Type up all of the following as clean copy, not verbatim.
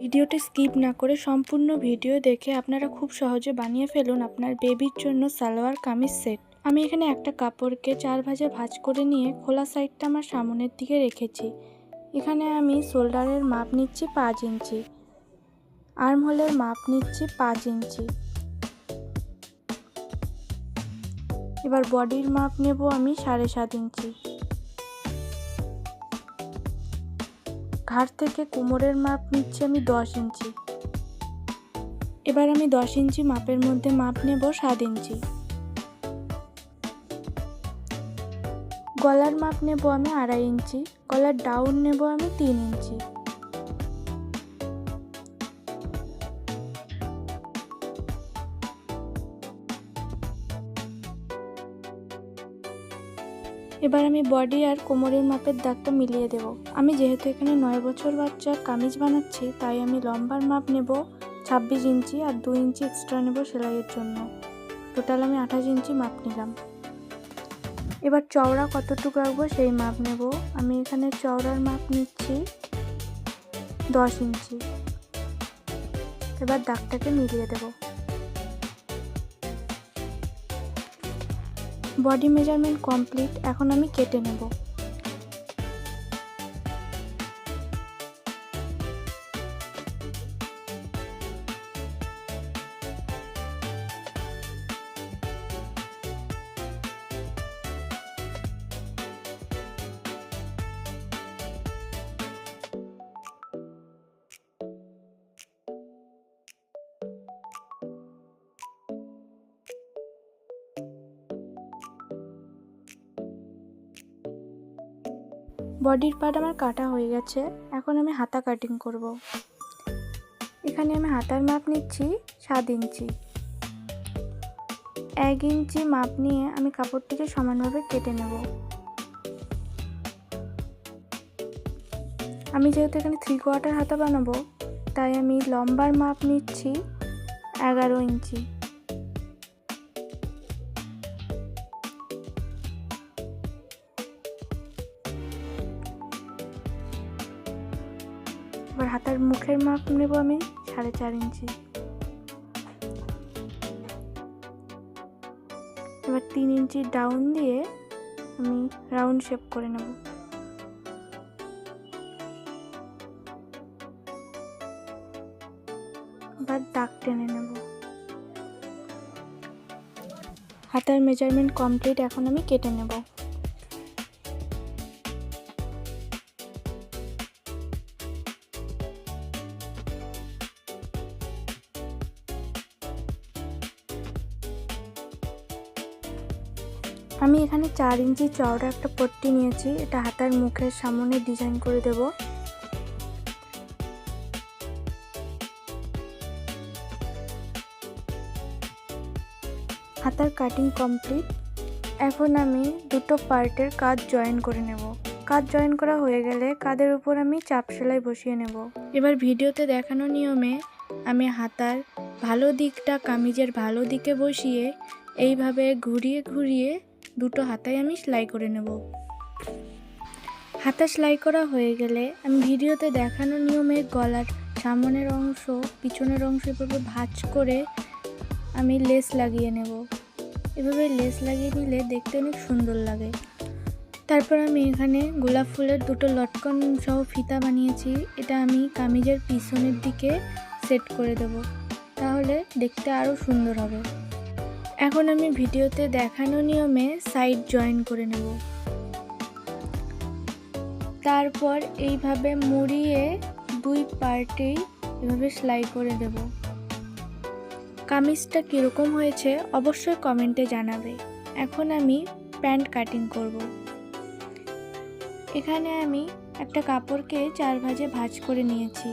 ভিডিওটি স্কিপ না করে সম্পূর্ণ ভিডিও দেখে আপনারা খুব সহজে বানিয়ে ফেলুন আপনার বেবির জন্য সালোয়ার কামিজ সেট। আমি এখানে একটা কাপড়কে 4 ভাঁজে ভাঁজ করে নিয়ে খোলা সাইডটা আমার সামনের দিকে রেখেছি। এখানে আমি শোল্ডারের মাপ নিচ্ছি 5 ইঞ্চি, আর্মহোলের মাপ নিচ্ছি 5 ইঞ্চি। এবার বডির মাপ নেব আমি 7.5 ইঞ্চি। ঘাড় থেকে কোমরের মাপ নিচ্ছি আমি 10 ইঞ্চি। এবার আমি 10 ইঞ্চি মাপের মধ্যে মাপ নেব 7 ইঞ্চি। গলার মাপ নেব আমি 2.5 ইঞ্চি, গলার ডাউন নেব আমি 3 ইঞ্চি। এবার আমি বডি আর কোমরের মাপের দাগটা মিলিয়ে দেব। আমি যেহেতু এখানে 9 বছর বাচ্চার কামিজ বানাচ্ছি, তাই আমি লম্বার মাপ নেব 26 ইঞ্চি আর 2 ইঞ্চি এক্সট্রা নেব সেলাইয়ের জন্য। টোটাল আমি 28 ইঞ্চি মাপ নিলাম। এবার চওড়া কতটুকু রাখবো সেই মাপ নেব। আমি এখানে চওড়ার মাপ নিচ্ছি 10 ইঞ্চি। এবার দাগটাকে মিলিয়ে দেব। বডি মেজারমেন্ট কমপ্লিট, এখন আমি কেটে নেব। বডির পার্ট আমার কাটা হয়ে গেছে, এখন আমি হাতা কাটিং করব। এখানে আমি হাতার মাপ নিচ্ছি 7 ইঞ্চি। 1 ইঞ্চি মাপ নিয়ে আমি কাপড়টিকে সমানভাবে কেটে নেব। আমি যেহেতু এখানে 3/4 হাতা বানাবো, তাই আমি লম্বার মাপ নিচ্ছি 11 ইঞ্চি। এবার হাতার মুখের মাপ নেব আমি 4.5 ইঞ্চি। এবার 3 ইঞ্চি ডাউন দিয়ে আমি রাউন্ড শেপ করে নেব। এবার দাগ টেনে নেব। হাতার মেজারমেন্ট কমপ্লিট, এখন আমি কেটে নেব। আমি এখানে 4 ইঞ্চি চওড়া একটা পট্টি নিয়েছি, এটা হাতার মুখের সামনে ডিজাইন করে দেব। হাতার কাটিং কমপ্লিট, এখন আমি দুটো পার্টের কাঁধ জয়েন করে নেব। কাঁধ জয়েন করা হয়ে গেলে কাঁধের উপর আমি চাপ সেলাই বসিয়ে নেব। এবার ভিডিওতে দেখানো নিয়মে আমি হাতার ভালো দিকটা কামিজের ভালো দিকে বসিয়ে এইভাবে ঘুরিয়ে ঘুরিয়ে দুটো হাতায় আমি সেলাই করে নেব। হাতা সেলাই করা হয়ে গেলে আমি ভিডিওতে দেখানো নিয়মে গলার সামনের অংশ পিছনের অংশ এভাবে ভাঁজ করে আমি লেস লাগিয়ে নেব। এভাবে লেস লাগিয়ে নিলে দেখতে অনেক সুন্দর লাগে। তারপর আমি এখানে গোলাপ ফুলের দুটো লটকন সহ ফিতা বানিয়েছি, এটা আমি কামিজের পিছনের দিকে সেট করে দেব, তাহলে দেখতে আরও সুন্দর হবে। এখন আমি ভিডিওতে দেখানো নিয়মে সাইড জয়েন করে নেব। তারপর এইভাবে মুড়িয়ে দুই পার্টেই এভাবে সেলাই করে দেব। কামিজটা কীরকম হয়েছে অবশ্যই কমেন্টে জানাবে। এখন আমি প্যান্ট কাটিং করব। এখানে আমি একটা কাপড়কে 4 ভাঁজে ভাঁজ করে নিয়েছি।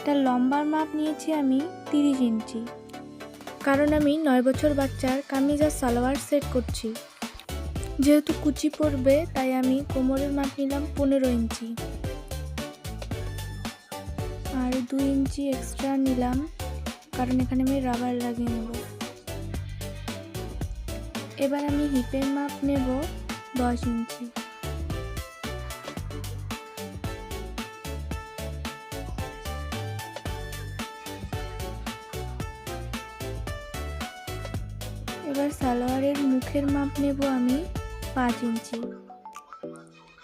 তার লম্বার মাপ নিয়েছি আমি 30 ইঞ্চি, কারণ আমি 9 বছর বাচ্চার কামিজ আর সালোয়ার সেট করছি। যেহেতু কুচি পড়বে তাই আমি কোমরের মাপ নিলাম 15 ইঞ্চি আর 2 ইঞ্চি এক্সট্রা নিলাম, কারণ এখানে আমি রাবার লাগিয়ে নেব। এবার আমি হিপের মাপ নেব 10 ইঞ্চি। এবার সালোয়ারের মুখের মাপ নেব আমি 5 ইঞ্চি।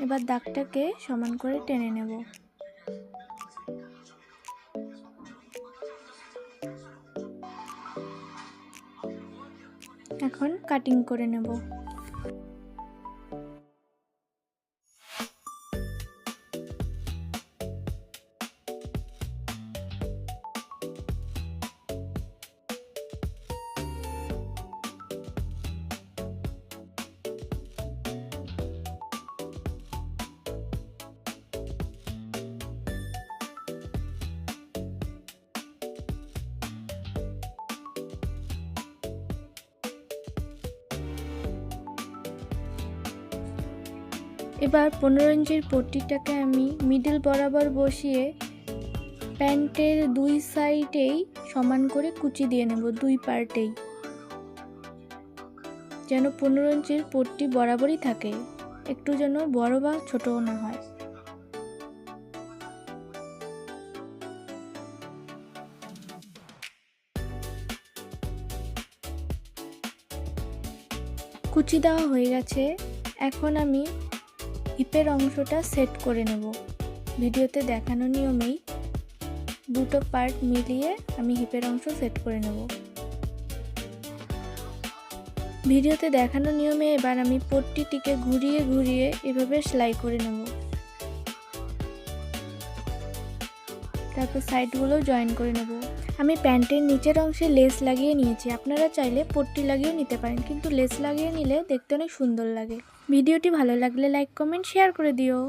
এবার দাগটাকে সমান করে টেনে নেব। এখন কাটিং করে নেব। এবার 15 ইঞ্চির পট্টিটাকে আমি মিডল বরাবর বসিয়ে প্যান্টের 2 সাইডেই সমান করে কুচি দিয়ে নেব, 2 পার্টেই, যেন 15 ইঞ্চির পট্টি বরাবরই থাকে, একটু যেন বড় বা ছোটও না হয়। কুচি দেওয়া হয়ে গেছে। এখন আমি হিপের অংশটা সেট করে নেব। ভিডিওতে দেখানো নিয়মেই দুটো পার্ট মিলিয়ে আমি হিপের অংশ সেট করে নেব। ভিডিওতে দেখানো নিয়মে এবার আমি পট্টিটিকে ঘুরিয়ে ঘুরিয়ে এভাবে সেলাই করে নেব। তারপর সাইডগুলো জয়েন করে নেব। আমি প্যান্টের নিচের অংশে লেস লাগিয়ে নিয়েছি, আপনারা চাইলে পট্টি লাগিয়েও নিতে পারেন, কিন্তু লেস লাগিয়ে নিলে দেখতে অনেক সুন্দর লাগে। ভিডিওটি ভালো লাগলে লাইক, কমেন্ট, শেয়ার করে দিও।